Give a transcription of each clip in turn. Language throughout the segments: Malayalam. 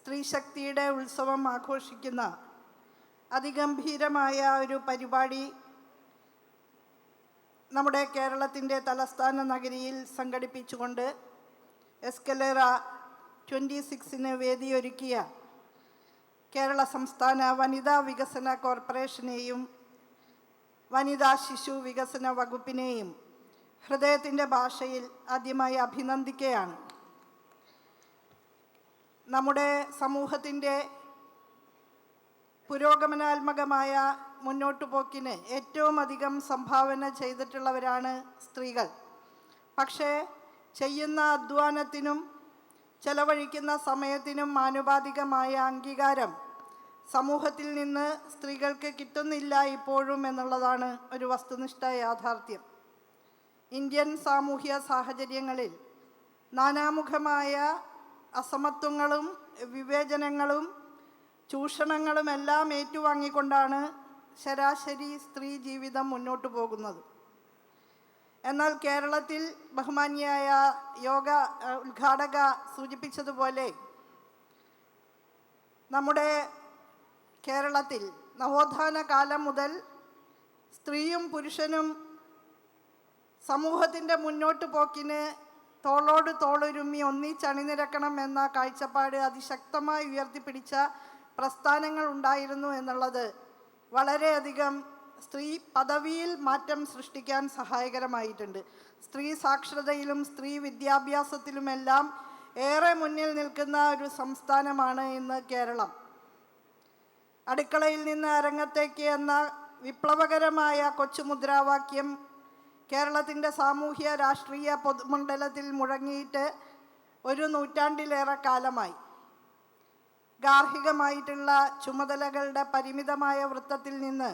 സ്ത്രീശക്തിയുടെ ഉത്സവം ആഘോഷിക്കുന്ന അതിഗംഭീരമായ ഒരു പരിപാടി നമ്മുടെ കേരളത്തിൻ്റെ തലസ്ഥാന നഗരിയിൽ സംഘടിപ്പിച്ചുകൊണ്ട് എസ്കലേറ 26 വേദിയൊരുക്കിയ കേരള സംസ്ഥാന വനിതാ വികസന കോർപ്പറേഷനെയും വനിതാ ശിശു വികസന വകുപ്പിനെയും ഹൃദയത്തിൻ്റെ ഭാഷയിൽ ആദ്യമായി അഭിനന്ദിക്കുകയാണ്. നമ്മുടെ സമൂഹത്തിൻ്റെ പുരോഗമനാത്മകമായ മുന്നോട്ടുപോക്കിന് ഏറ്റവും അധികം സംഭാവന ചെയ്തിട്ടുള്ളവരാണ് സ്ത്രീകൾ. പക്ഷേ ചെയ്യുന്ന അധ്വാനത്തിനും ചെലവഴിക്കുന്ന സമയത്തിനും ആനുപാതികമായ അംഗീകാരം സമൂഹത്തിൽ നിന്ന് സ്ത്രീകൾക്ക് കിട്ടുന്നില്ല ഇപ്പോഴും എന്നുള്ളതാണ് ഒരു വസ്തുനിഷ്ഠ യാഥാർത്ഥ്യം. ഇന്ത്യൻ സാമൂഹ്യ സാഹചര്യങ്ങളിൽ നാനാമുഖമായ അസമത്വങ്ങളും വിവേചനങ്ങളും ചൂഷണങ്ങളുമെല്ലാം ഏറ്റുവാങ്ങിക്കൊണ്ടാണ് ശരാശരി സ്ത്രീ ജീവിതം മുന്നോട്ട് പോകുന്നത്. എന്നാൽ കേരളത്തിൽ ബഹുമാന്യയായ യോഗ ഉദ്ഘാടക സൂചിപ്പിച്ചതുപോലെ നമ്മുടെ കേരളത്തിൽ നവോത്ഥാന കാലം മുതൽ സ്ത്രീയും പുരുഷനും സമൂഹത്തിൻ്റെ മുന്നോട്ട് പോക്കിന് തോളോട് തോളൊരുമ്മി ഒന്നിച്ചണിനിരക്കണം എന്ന കാഴ്ചപ്പാട് അതിശക്തമായി ഉയർത്തിപ്പിടിച്ച പ്രസ്ഥാനങ്ങൾ ഉണ്ടായിരുന്നു എന്നുള്ളത് വളരെയധികം സ്ത്രീ പദവിയിൽ മാറ്റം സൃഷ്ടിക്കാൻ സഹായകരമായിട്ടുണ്ട്. സ്ത്രീ സാക്ഷരതയിലും സ്ത്രീ വിദ്യാഭ്യാസത്തിലുമെല്ലാം ഏറെ മുന്നിൽ നിൽക്കുന്ന ഒരു സംസ്ഥാനമാണ് ഇന്ന് കേരളം. അടുക്കളയിൽ നിന്ന് അരങ്ങത്തേക്ക് എന്ന വിപ്ലവകരമായ കൊച്ചുമുദ്രാവാക്യം കേരളത്തിൻ്റെ സാമൂഹ്യ രാഷ്ട്രീയ പൊതുമണ്ഡലത്തിൽ മുഴങ്ങിയിട്ട് ഒരു നൂറ്റാണ്ടിലേറെ കാലമായി. ഗാർഹികമായിട്ടുള്ള ചുമതലകളുടെ പരിമിതമായ വൃത്തത്തിൽ നിന്ന്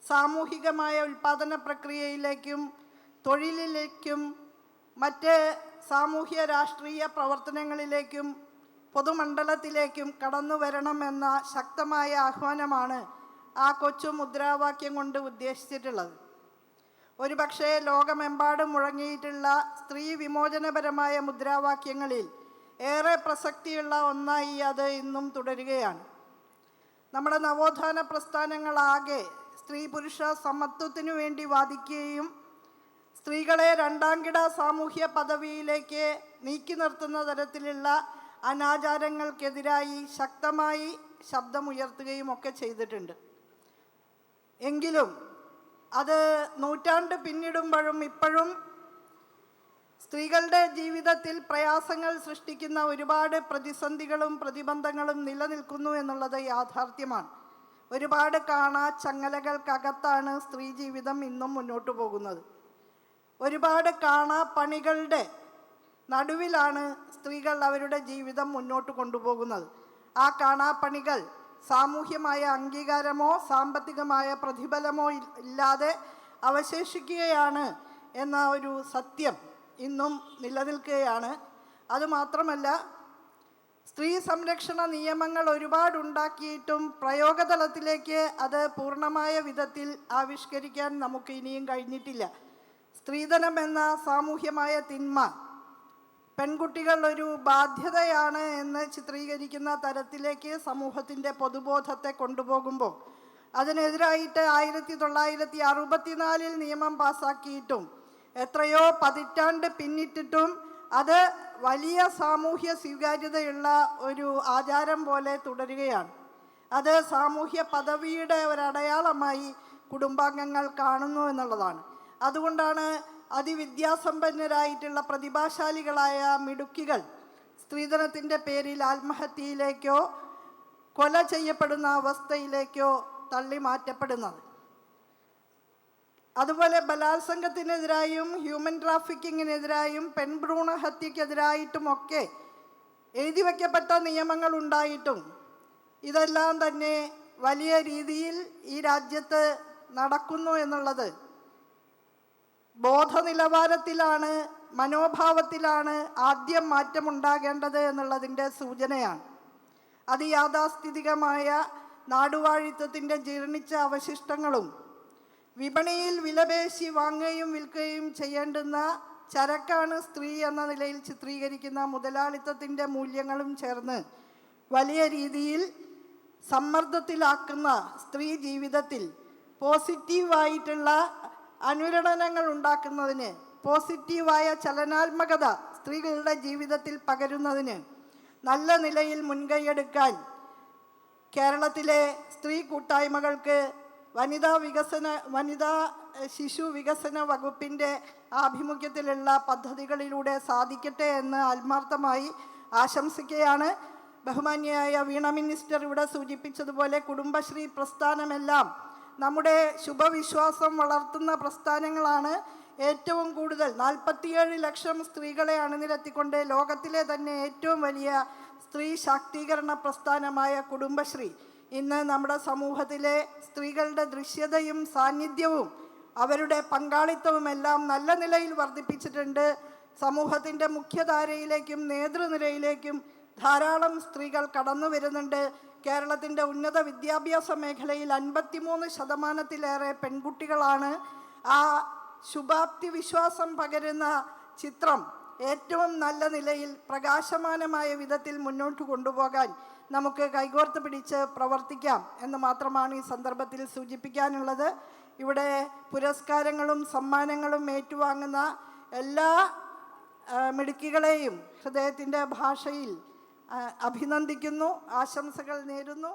സാമൂഹികമായ ഉൽപ്പാദന പ്രക്രിയയിലേക്കും തൊഴിലിലേക്കും മറ്റ് സാമൂഹ്യ രാഷ്ട്രീയ പ്രവർത്തനങ്ങളിലേക്കും പൊതുമണ്ഡലത്തിലേക്കും കടന്നു വരണമെന്ന ശക്തമായ ആഹ്വാനമാണ് ആ കൊച്ചു മുദ്രാവാക്യം കൊണ്ട് ഉദ്ദേശിച്ചിട്ടുള്ളത്. ഒരുപക്ഷെ ലോകമെമ്പാടും മുഴങ്ങിയിട്ടുള്ള സ്ത്രീ വിമോചനപരമായ മുദ്രാവാക്യങ്ങളിൽ ഏറെ പ്രസക്തിയുള്ള ഒന്നായി അത് ഇന്നും തുടരുകയാണ്. നമ്മുടെ നവോത്ഥാന പ്രസ്ഥാനങ്ങളാകെ സ്ത്രീ പുരുഷ സമത്വത്തിനു വേണ്ടി വാദിക്കുകയും സ്ത്രീകളെ രണ്ടാംകിട സാമൂഹ്യ പദവിയിലേക്ക് നീക്കി നിർത്തുന്ന തരത്തിലുള്ള അനാചാരങ്ങൾക്കെതിരായി ശക്തമായി ശബ്ദമുയർത്തുകയും ഒക്കെ ചെയ്തിട്ടുണ്ട്. എങ്കിലും അത് നൂറ്റാണ്ട് പിന്നിടുമ്പോഴും ഇപ്പോഴും സ്ത്രീകളുടെ ജീവിതത്തിൽ പ്രയാസങ്ങൾ സൃഷ്ടിക്കുന്ന ഒരുപാട് പ്രതിസന്ധികളും പ്രതിബന്ധങ്ങളും നിലനിൽക്കുന്നു എന്നുള്ളത് യാഥാർത്ഥ്യമാണ്. ഒരുപാട് കാണാ ചങ്ങലകൾക്കകത്താണ് സ്ത്രീ ജീവിതം ഇന്നും മുന്നോട്ട് പോകുന്നത്. ഒരുപാട് കാണാ പണികളുടെ നടുവിലാണ് സ്ത്രീകൾ അവരുടെ ജീവിതം മുന്നോട്ട് കൊണ്ടുപോകുന്നത്. ആ കാണാപ്പണികൾ സാമൂഹ്യമായ അംഗീകാരമോ സാമ്പത്തികമായ പ്രതിഫലമോ ഇല്ലാതെ അവശേഷിക്കുകയാണ് എന്ന ഒരു സത്യം ഇന്നും നിലനിൽക്കുകയാണ്. അതുമാത്രമല്ല, സ്ത്രീ സംരക്ഷണ നിയമങ്ങൾ ഒരുപാടുണ്ടാക്കിയിട്ടും പ്രയോഗതലത്തിലേക്ക് അത് പൂർണ്ണമായ വിധത്തിൽ ആവിഷ്കരിക്കാൻ നമുക്ക് ഇനിയും കഴിഞ്ഞിട്ടില്ല. സ്ത്രീധനം എന്ന സാമൂഹ്യമായ തിന്മ പെൺകുട്ടികൾ ഒരു ബാധ്യതയാണ് എന്ന് ചിത്രീകരിക്കുന്ന തരത്തിലേക്ക് സമൂഹത്തിൻ്റെ പൊതുബോധത്തെ കൊണ്ടുപോകുമ്പോൾ അതിനെതിരായിട്ട് 1964 നിയമം പാസ്സാക്കിയിട്ടും എത്രയോ പതിറ്റാണ്ട് പിന്നിട്ടിട്ടും അത് വലിയ സാമൂഹ്യ സ്വീകാര്യതയുള്ള ഒരു ആചാരം പോലെ തുടരുകയാണ്. അത് സാമൂഹ്യ പദവിയുടെ ഒരടയാളമായി കുടുംബാംഗങ്ങൾ കാണുന്നു എന്നുള്ളതാണ്. അതുകൊണ്ടാണ് അതിവിദ്യാസമ്പന്നരായിട്ടുള്ള പ്രതിഭാശാലികളായ മിടുക്കികൾ സ്ത്രീധനത്തിൻ്റെ പേരിൽ ആത്മഹത്യയിലേക്കോ കൊല ചെയ്യപ്പെടുന്ന അവസ്ഥയിലേക്കോ തള്ളി മാറ്റപ്പെടുന്നത്. അതുപോലെ ബലാത്സംഗത്തിനെതിരായും ഹ്യൂമൻ ട്രാഫിക്കിങ്ങിനെതിരായും പെൺഭ്രൂണ ഹത്യക്കെതിരായിട്ടുമൊക്കെ എഴുതി വയ്ക്കപ്പെട്ട നിയമങ്ങൾ ഉണ്ടായിട്ടും ഇതെല്ലാം തന്നെ വലിയ രീതിയിൽ ഈ രാജ്യത്ത് നടക്കുന്നു എന്നുള്ളത് ബോധനിലവാരത്തിലാണ്, മനോഭാവത്തിലാണ് ആദ്യം മാറ്റമുണ്ടാകേണ്ടത് എന്നുള്ളതിൻ്റെ സൂചനയാണ്. അതിയാഥാസ്ഥിതികമായ നാടുവാഴിത്വത്തിൻ്റെ ജീർണിച്ച അവശിഷ്ടങ്ങളും വിപണിയിൽ വിലപേശി വാങ്ങുകയും വിൽക്കുകയും ചെയ്യേണ്ടുന്ന ചരക്കാണ് സ്ത്രീ എന്ന നിലയിൽ ചിത്രീകരിക്കുന്ന മുതലാളിത്തത്തിൻ്റെ മൂല്യങ്ങളും ചേർന്ന് വലിയ രീതിയിൽ സമ്മർദ്ദത്തിലാക്കുന്ന സ്ത്രീ ജീവിതത്തിൽ പോസിറ്റീവായിട്ടുള്ള അനുരണനങ്ങൾ ഉണ്ടാക്കുന്നതിന്, പോസിറ്റീവായ ചലനാത്മകത സ്ത്രീകളുടെ ജീവിതത്തിൽ പകരുന്നതിന് നല്ല നിലയിൽ മുൻകൈയെടുക്കാൻ കേരളത്തിലെ സ്ത്രീ കൂട്ടായ്മകൾക്ക് വനിതാ ശിശു വികസന വകുപ്പിൻ്റെ ആഭിമുഖ്യത്തിലുള്ള പദ്ധതികളിലൂടെ സാധിക്കട്ടെ എന്ന് ആത്മാർത്ഥമായി ആശംസിക്കുകയാണ്. ബഹുമാന്യയായ വീണ മിനിസ്റ്റർ ഇവിടെ സൂചിപ്പിച്ചതുപോലെ കുടുംബശ്രീ പ്രസ്ഥാനമെല്ലാം നമ്മുടെ ശുഭവിശ്വാസം വളർത്തുന്ന പ്രസ്ഥാനങ്ങളാണ്. ഏറ്റവും കൂടുതൽ 47 ലക്ഷം സ്ത്രീകളെ അണിനിരത്തിക്കൊണ്ട് ലോകത്തിലെ തന്നെ ഏറ്റവും വലിയ സ്ത്രീ ശാക്തീകരണ പ്രസ്ഥാനമായ കുടുംബശ്രീ ഇന്ന് നമ്മുടെ സമൂഹത്തിലെ സ്ത്രീകളുടെ ദൃശ്യതയും സാന്നിധ്യവും അവരുടെ പങ്കാളിത്തവും എല്ലാം നല്ല നിലയിൽ വർദ്ധിപ്പിച്ചിട്ടുണ്ട്. സമൂഹത്തിൻ്റെ മുഖ്യധാരയിലേക്കും നേതൃനിരയിലേക്കും ധാരാളം സ്ത്രീകൾ കടന്നു വരുന്നുണ്ട്. കേരളത്തിൻ്റെ ഉന്നത വിദ്യാഭ്യാസ മേഖലയിൽ 53% പെൺകുട്ടികളാണ്. ആ ശുഭാപ്തി വിശ്വാസം പകരുന്ന ചിത്രം ഏറ്റവും നല്ല നിലയിൽ പ്രകാശമാനമായ വിധത്തിൽ മുന്നോട്ട് കൊണ്ടുപോകാൻ നമുക്ക് കൈകോർത്ത് പിടിച്ച് പ്രവർത്തിക്കാം എന്ന് മാത്രമാണ് ഈ സന്ദർഭത്തിൽ സൂചിപ്പിക്കാനുള്ളത്. ഇവിടെ പുരസ്കാരങ്ങളും സമ്മാനങ്ങളും ഏറ്റുവാങ്ങുന്ന എല്ലാ മിടുക്കികളെയും ഹൃദയത്തിൻ്റെ ഭാഷയിൽ അഭിനന്ദിക്കുന്നു, ആശംസകൾ നേരുന്നു.